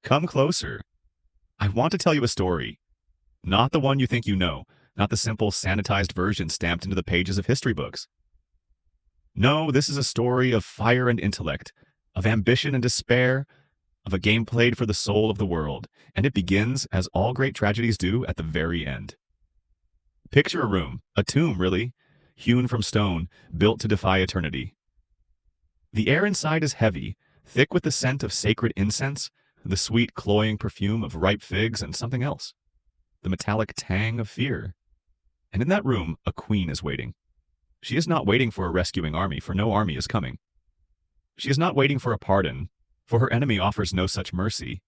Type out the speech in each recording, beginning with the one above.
Come closer. I want to tell you a story. Not the one you think you know, not the simple sanitized version stamped into the pages of history books. No, this is a story of fire and intellect, of ambition and despair, of a game played for the soul of the world, and it begins, as all great tragedies do, at the very end. Picture a room, a tomb really, hewn from stone, built to defy eternity. The air inside is heavy, thick with the scent of sacred incense, the sweet cloying perfume of ripe figs and something else, the metallic tang of fear. And in that room, a queen is waiting. She is not waiting for a rescuing army, for no army is coming. She is not waiting for a pardon, for her enemy offers no such mercy.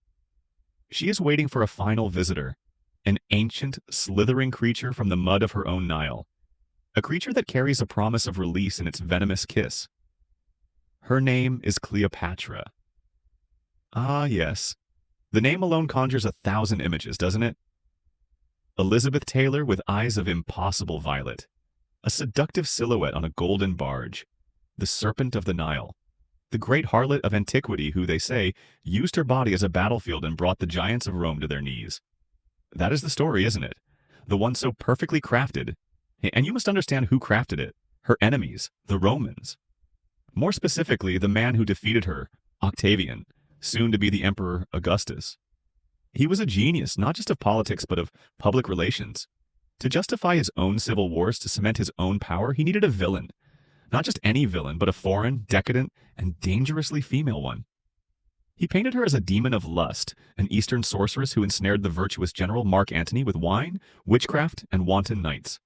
She is waiting for a final visitor, an ancient, slithering creature from the mud of her own Nile, a creature that carries a promise of release in its venomous kiss. Her name is Cleopatra. Ah, yes. The name alone conjures 1,000 images, doesn't it? Elizabeth Taylor with eyes of impossible violet, a seductive silhouette on a golden barge, the Serpent of the Nile, the great harlot of antiquity who, they say, used her body as a battlefield and brought the giants of Rome to their knees. That is the story, isn't it? The one so perfectly crafted. And you must understand who crafted it. Her enemies, the Romans. More specifically, the man who defeated her, Octavian, soon to be the Emperor Augustus. He was a genius, not just of politics, but of public relations. To justify his own civil wars, to cement his own power, he needed a villain. Not just any villain, but a foreign, decadent, and dangerously female one. He painted her as a demon of lust, an Eastern sorceress who ensnared the virtuous general Mark Antony with wine, witchcraft, and wanton knights.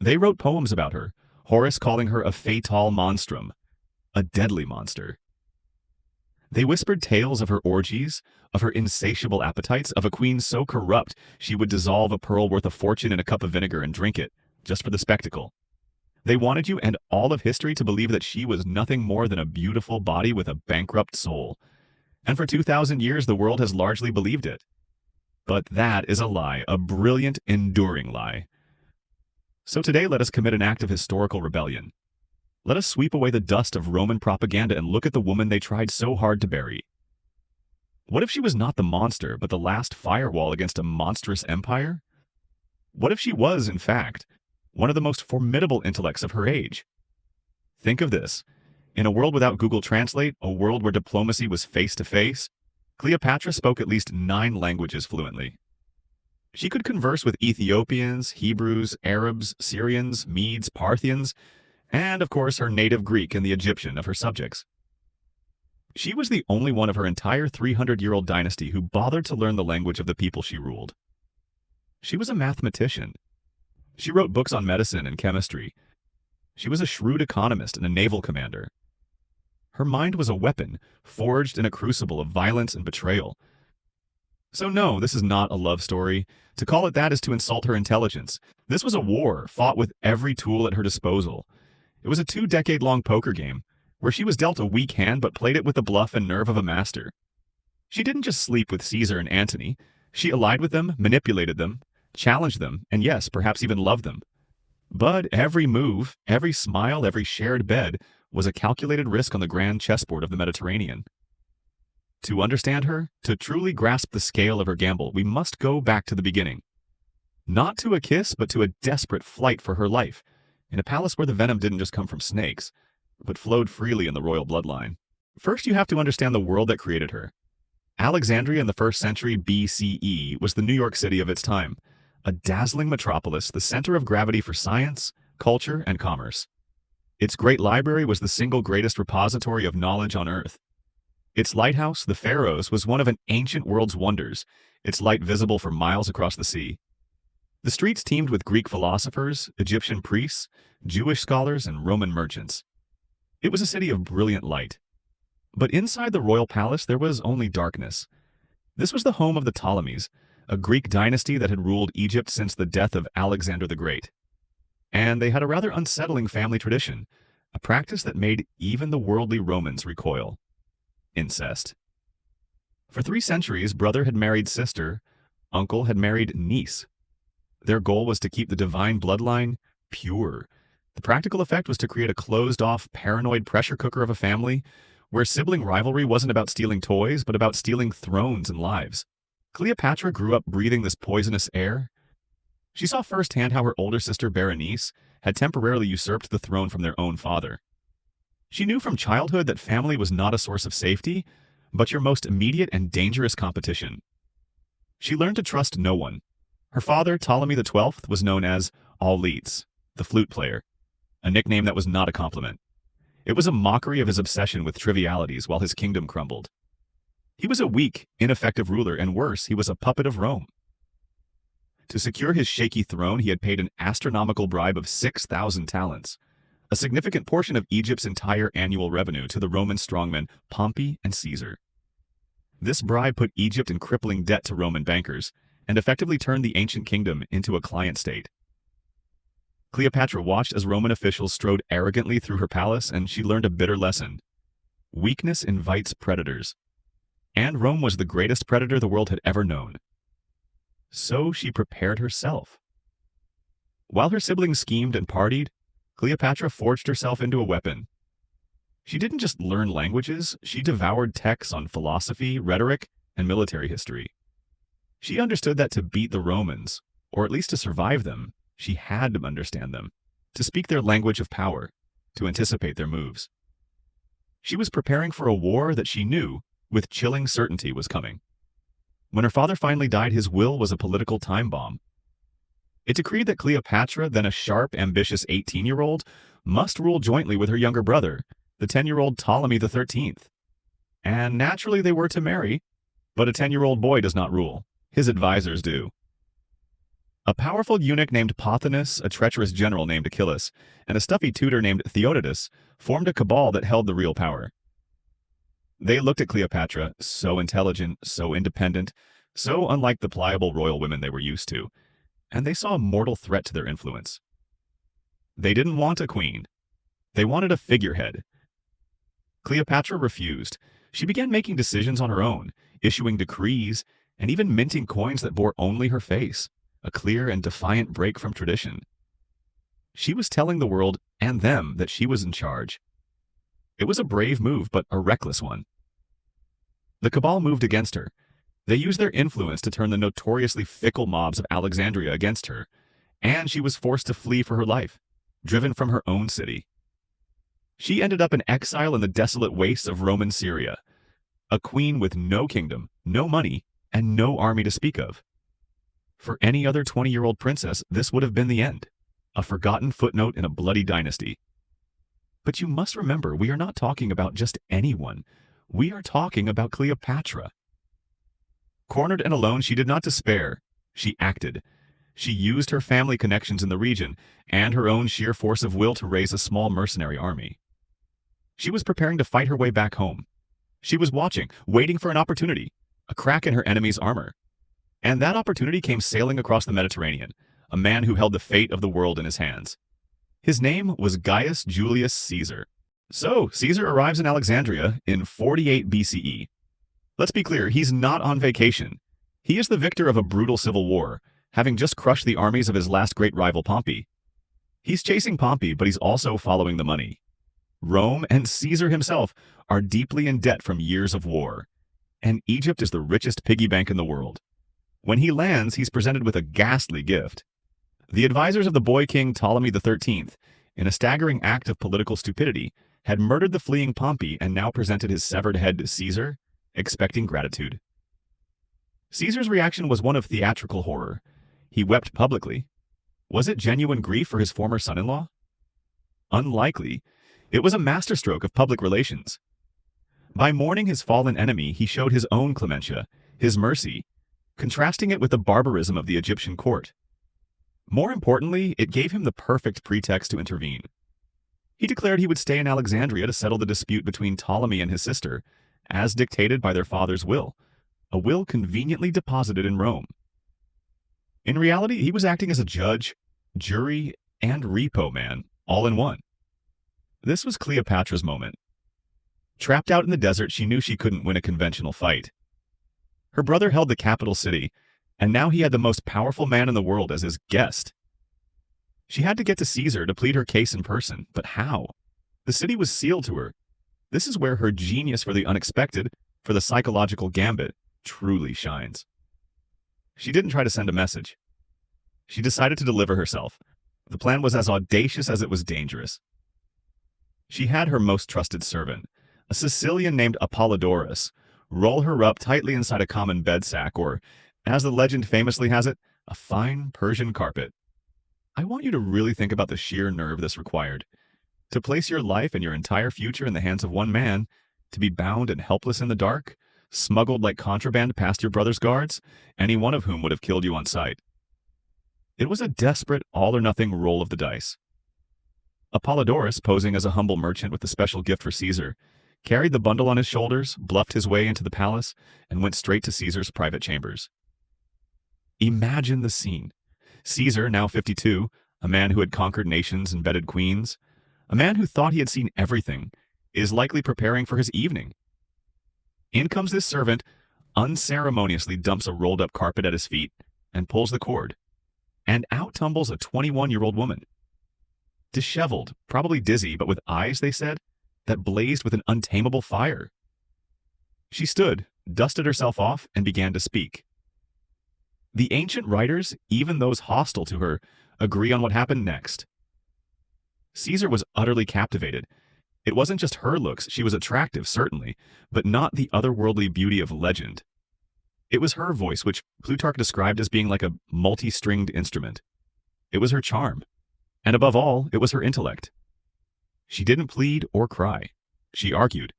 They wrote poems about her, Horace calling her a fatal monstrum, a deadly monster. They whispered tales of her orgies, of her insatiable appetites, of a queen so corrupt she would dissolve a pearl worth a fortune in a cup of vinegar and drink it, just for the spectacle. They wanted you and all of history to believe that she was nothing more than a beautiful body with a bankrupt soul. And for 2,000 years the world has largely believed it. But that is a lie, a brilliant, enduring lie. So today let us commit an act of historical rebellion. Let us sweep away the dust of Roman propaganda and look at the woman they tried so hard to bury. What if she was not the monster, but the last firewall against a monstrous empire? What if she was, in fact, one of the most formidable intellects of her age? Think of this. In a world without Google Translate, a world where diplomacy was face-to-face, Cleopatra spoke at least 9 languages fluently. She could converse with Ethiopians, Hebrews, Arabs, Syrians, Medes, Parthians, and, of course, her native Greek and the Egyptian of her subjects. She was the only one of her entire 300-year-old dynasty who bothered to learn the language of the people she ruled. She was a mathematician. She wrote books on medicine and chemistry. She was a shrewd economist and a naval commander. Her mind was a weapon, forged in a crucible of violence and betrayal. So no, this is not a love story. To call it that is to insult her intelligence. This was a war, fought with every tool at her disposal. It was a 2-decade-long poker game, where she was dealt a weak hand but played it with the bluff and nerve of a master. She didn't just sleep with Caesar and Antony. She allied with them, manipulated them, challenged them, and yes, perhaps even loved them. But every move, every smile, every shared bed was a calculated risk on the grand chessboard of the Mediterranean. To understand her, to truly grasp the scale of her gamble, we must go back to the beginning. Not to a kiss, but to a desperate flight for her life, in a palace where the venom didn't just come from snakes, but flowed freely in the royal bloodline. First, you have to understand the world that created her. Alexandria in the 1st century BCE was the New York City of its time, a dazzling metropolis, the center of gravity for science, culture, and commerce. Its great library was the single greatest repository of knowledge on earth. Its lighthouse, the Pharos, was one of an ancient world's wonders, its light visible for miles across the sea. The streets teemed with Greek philosophers, Egyptian priests, Jewish scholars, and Roman merchants. It was a city of brilliant light. But inside the royal palace there was only darkness. This was the home of the Ptolemies, a Greek dynasty that had ruled Egypt since the death of Alexander the Great. And they had a rather unsettling family tradition, a practice that made even the worldly Romans recoil. Incest. For 3 centuries, brother had married sister, uncle had married niece. Their goal was to keep the divine bloodline pure. The practical effect was to create a closed-off, paranoid pressure cooker of a family where sibling rivalry wasn't about stealing toys, but about stealing thrones and lives. Cleopatra grew up breathing this poisonous air. She saw firsthand how her older sister Berenice had temporarily usurped the throne from their own father. She knew from childhood that family was not a source of safety, but your most immediate and dangerous competition. She learned to trust no one. Her father, Ptolemy XII, was known as audacious, the flute player, a nickname that was not a compliment. It was a mockery of his obsession with trivialities while his kingdom crumbled. He was a weak, ineffective ruler, and worse, he was a puppet of Rome. To secure his shaky throne, he had paid an astronomical bribe of 6,000 talents, a significant portion of Egypt's entire annual revenue, to the Roman strongmen Pompey and Caesar. This bribe put Egypt in crippling debt to Roman bankers and effectively turned the ancient kingdom into a client state. Cleopatra watched as Roman officials strode arrogantly through her palace, and she learned a bitter lesson. Weakness invites predators. And Rome was the greatest predator the world had ever known. So she prepared herself. While her siblings schemed and partied, Cleopatra forged herself into a weapon. She didn't just learn languages, she devoured texts on philosophy, rhetoric, and military history. She understood that to beat the Romans, or at least to survive them, she had to understand them, to speak their language of power, to anticipate their moves. She was preparing for a war that she knew, with chilling certainty, was coming. When her father finally died, his will was a political time bomb. It decreed that Cleopatra, then a sharp, ambitious 18-year-old, must rule jointly with her younger brother, the 10-year-old Ptolemy XIII. And naturally they were to marry, but a 10-year-old boy does not rule. His advisors do. A powerful eunuch named Pothinus, a treacherous general named Achilles, and a stuffy tutor named Theodotus formed a cabal that held the real power. They looked at Cleopatra, so intelligent, so independent, so unlike the pliable royal women they were used to, and they saw a mortal threat to their influence. They didn't want a queen. They wanted a figurehead. Cleopatra refused. She began making decisions on her own, issuing decrees, and even minting coins that bore only her face, a clear and defiant break from tradition. She was telling the world and them that she was in charge. It was a brave move, but a reckless one. The cabal moved against her. They used their influence to turn the notoriously fickle mobs of Alexandria against her, and she was forced to flee for her life, driven from her own city. She ended up in exile in the desolate wastes of Roman Syria, a queen with no kingdom, no money, and no army to speak of. For any other 20-year-old princess, this would have been the end, a forgotten footnote in a bloody dynasty. But you must remember, we are not talking about just anyone. We are talking about Cleopatra. Cornered and alone, she did not despair. She acted. She used her family connections in the region and her own sheer force of will to raise a small mercenary army. She was preparing to fight her way back home. She was watching, waiting for an opportunity, a crack in her enemy's armor. And that opportunity came sailing across the Mediterranean, a man who held the fate of the world in his hands. His name was Gaius Julius Caesar. So, Caesar arrives in Alexandria in 48 BCE. Let's be clear, he's not on vacation. He is the victor of a brutal civil war, having just crushed the armies of his last great rival Pompey. He's chasing Pompey, but he's also following the money. Rome and Caesar himself are deeply in debt from years of war, and Egypt is the richest piggy bank in the world. When he lands, he's presented with a ghastly gift. The advisors of the boy king Ptolemy XIII, in a staggering act of political stupidity, had murdered the fleeing Pompey and now presented his severed head to Caesar, expecting gratitude. Caesar's reaction was one of theatrical horror. He wept publicly. Was it genuine grief for his former son-in-law? Unlikely. It was a masterstroke of public relations. By mourning his fallen enemy, he showed his own clementia, his mercy, contrasting it with the barbarism of the Egyptian court. More importantly, it gave him the perfect pretext to intervene. He declared he would stay in Alexandria to settle the dispute between Ptolemy and his sister, as dictated by their father's will, a will conveniently deposited in Rome. In reality, he was acting as a judge, jury, and repo man, all in one. This was Cleopatra's moment. Trapped out in the desert, she knew she couldn't win a conventional fight. Her brother held the capital city, and now he had the most powerful man in the world as his guest. She had to get to Caesar to plead her case in person, but how? The city was sealed to her. This is where her genius for the unexpected, for the psychological gambit, truly shines. She didn't try to send a message. She decided to deliver herself. The plan was as audacious as it was dangerous. She had her most trusted servant, a Sicilian named Apollodorus, roll her up tightly inside a common bed sack, or, as the legend famously has it, a fine Persian carpet. I want you to really think about the sheer nerve this required. To place your life and your entire future in the hands of one man, to be bound and helpless in the dark, smuggled like contraband past your brother's guards, any one of whom would have killed you on sight. It was a desperate all-or-nothing roll of the dice. Apollodorus, posing as a humble merchant with a special gift for Caesar, carried the bundle on his shoulders, bluffed his way into the palace, and went straight to Caesar's private chambers. Imagine the scene. Caesar, now 52, a man who had conquered nations and bedded queens, a man who thought he had seen everything, is likely preparing for his evening. In comes this servant, unceremoniously dumps a rolled-up carpet at his feet, and pulls the cord. And out tumbles a 21-year-old woman. Disheveled, probably dizzy, but with eyes, they said, that blazed with an untamable fire. She stood, dusted herself off, and began to speak. The ancient writers, even those hostile to her, agree on what happened next. Caesar was utterly captivated. It wasn't just her looks, she was attractive, certainly, but not the otherworldly beauty of legend. It was her voice, which Plutarch described as being like a multi-stringed instrument. It was her charm. And above all, it was her intellect. She didn't plead or cry. She argued.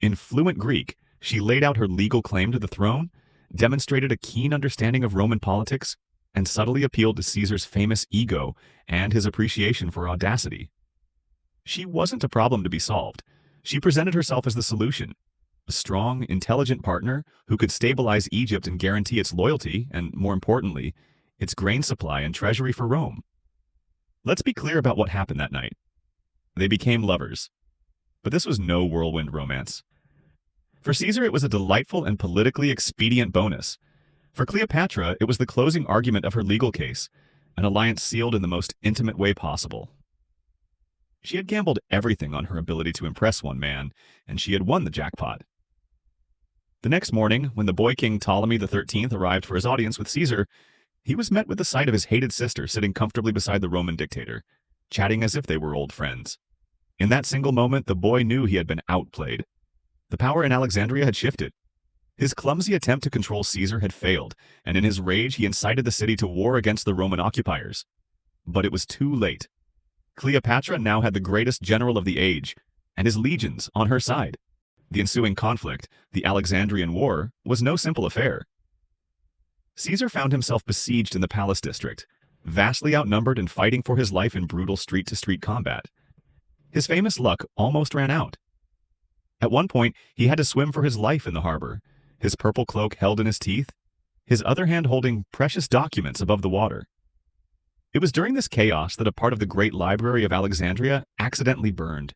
In fluent Greek, she laid out her legal claim to the throne, demonstrated a keen understanding of Roman politics, and subtly appealed to Caesar's famous ego and his appreciation for audacity. She wasn't a problem to be solved. She presented herself as the solution. A strong, intelligent partner who could stabilize Egypt and guarantee its loyalty and, more importantly, its grain supply and treasury for Rome. Let's be clear about what happened that night. They became lovers. But this was no whirlwind romance. For Caesar, it was a delightful and politically expedient bonus. For Cleopatra, it was the closing argument of her legal case, an alliance sealed in the most intimate way possible. She had gambled everything on her ability to impress one man, and she had won the jackpot. The next morning, when the boy king Ptolemy XIII arrived for his audience with Caesar, he was met with the sight of his hated sister sitting comfortably beside the Roman dictator, chatting as if they were old friends. In that single moment, the boy knew he had been outplayed. The power in Alexandria had shifted. His clumsy attempt to control Caesar had failed, and in his rage he incited the city to war against the Roman occupiers. But it was too late. Cleopatra now had the greatest general of the age, and his legions on her side. The ensuing conflict, the Alexandrian War, was no simple affair. Caesar found himself besieged in the palace district, vastly outnumbered and fighting for his life in brutal street-to-street combat. His famous luck almost ran out. At one point, he had to swim for his life in the harbor, his purple cloak held in his teeth, his other hand holding precious documents above the water. It was during this chaos that a part of the great library of Alexandria accidentally burned,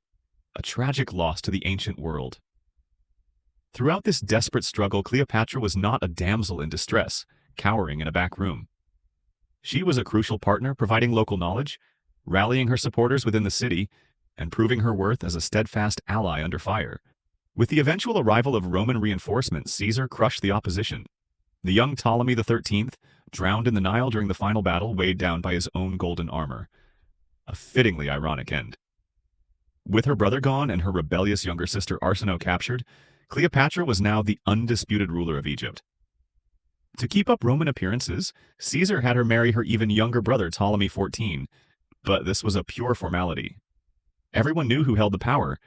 a tragic loss to the ancient world. Throughout this desperate struggle, Cleopatra was not a damsel in distress, cowering in a back room. She was a crucial partner, providing local knowledge, rallying her supporters within the city, and proving her worth as a steadfast ally under fire. With the eventual arrival of Roman reinforcements, Caesar crushed the opposition. The young Ptolemy XIII, drowned in the Nile during the final battle, weighed down by his own golden armor. A fittingly ironic end. With her brother gone and her rebellious younger sister Arsinoe captured, Cleopatra was now the undisputed ruler of Egypt. To keep up Roman appearances, Caesar had her marry her even younger brother Ptolemy XIV, but this was a pure formality. Everyone knew who held the power,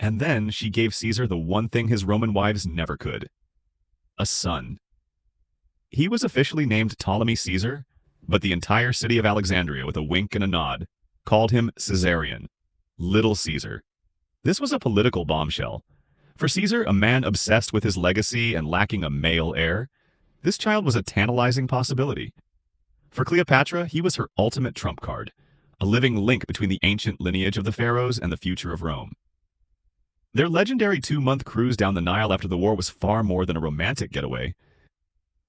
and then she gave Caesar the one thing his Roman wives never could: a son. He was officially named Ptolemy Caesar, but the entire city of Alexandria, with a wink and a nod, called him Caesarion, Little Caesar. This was a political bombshell. For Caesar, a man obsessed with his legacy and lacking a male heir, this child was a tantalizing possibility. For Cleopatra, he was her ultimate trump card, a living link between the ancient lineage of the pharaohs and the future of Rome. Their legendary 2-month cruise down the Nile after the war was far more than a romantic getaway.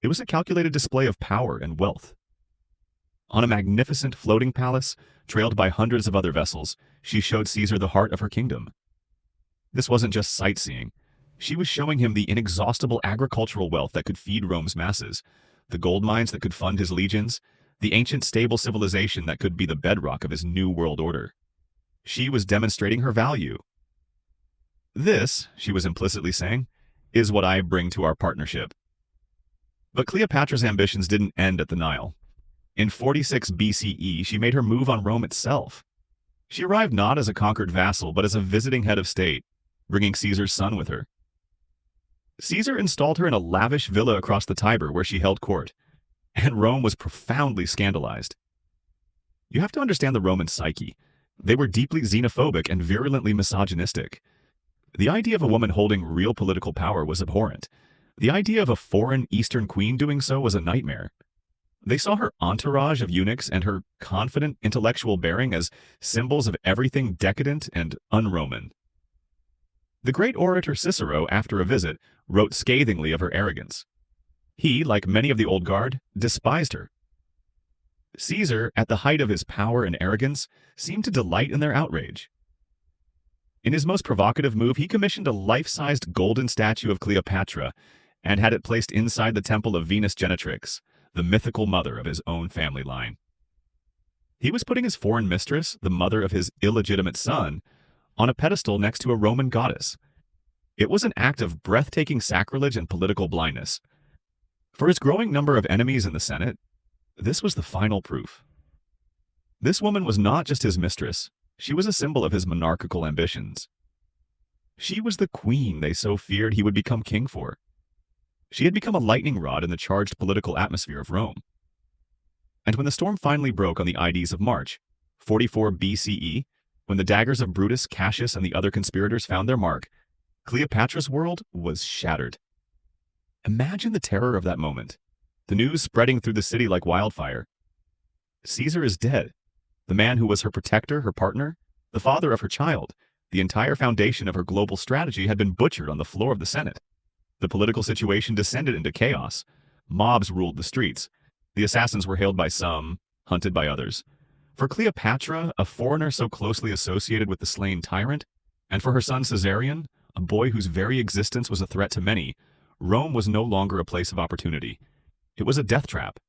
It was a calculated display of power and wealth. On a magnificent floating palace, trailed by hundreds of other vessels, she showed Caesar the heart of her kingdom. This wasn't just sightseeing. She was showing him the inexhaustible agricultural wealth that could feed Rome's masses, the gold mines that could fund his legions, the ancient stable civilization that could be the bedrock of his new world order. She was demonstrating her value. This, she was implicitly saying, is what I bring to our partnership. But Cleopatra's ambitions didn't end at the Nile. In 46 BCE, she made her move on Rome itself. She arrived not as a conquered vassal, but as a visiting head of state, bringing Caesar's son with her. Caesar installed her in a lavish villa across the Tiber where she held court, and Rome was profoundly scandalized. You have to understand the Roman psyche. They were deeply xenophobic and virulently misogynistic. The idea of a woman holding real political power was abhorrent. The idea of a foreign Eastern queen doing so was a nightmare. They saw her entourage of eunuchs and her confident intellectual bearing as symbols of everything decadent and un-Roman. The great orator Cicero, after a visit, wrote scathingly of her arrogance. He, like many of the old guard, despised her. Caesar, at the height of his power and arrogance, seemed to delight in their outrage. In his most provocative move, he commissioned a life-sized golden statue of Cleopatra and had it placed inside the temple of Venus Genetrix, the mythical mother of his own family line. He was putting his foreign mistress, the mother of his illegitimate son, on a pedestal next to a Roman goddess. It was an act of breathtaking sacrilege and political blindness. For his growing number of enemies in the Senate, this was the final proof. This woman was not just his mistress, she was a symbol of his monarchical ambitions. She was the queen they so feared he would become king for. She had become a lightning rod in the charged political atmosphere of Rome. And when the storm finally broke on the Ides of March, 44 BCE, when the daggers of Brutus, Cassius, and the other conspirators found their mark, Cleopatra's world was shattered. Imagine the terror of that moment, the news spreading through the city like wildfire. Caesar is dead. The man who was her protector, her partner, the father of her child, the entire foundation of her global strategy had been butchered on the floor of the Senate. The political situation descended into chaos. Mobs ruled the streets. The assassins were hailed by some, hunted by others. For Cleopatra, a foreigner so closely associated with the slain tyrant, and for her son Caesarion, a boy whose very existence was a threat to many, Rome was no longer a place of opportunity. It was a death trap.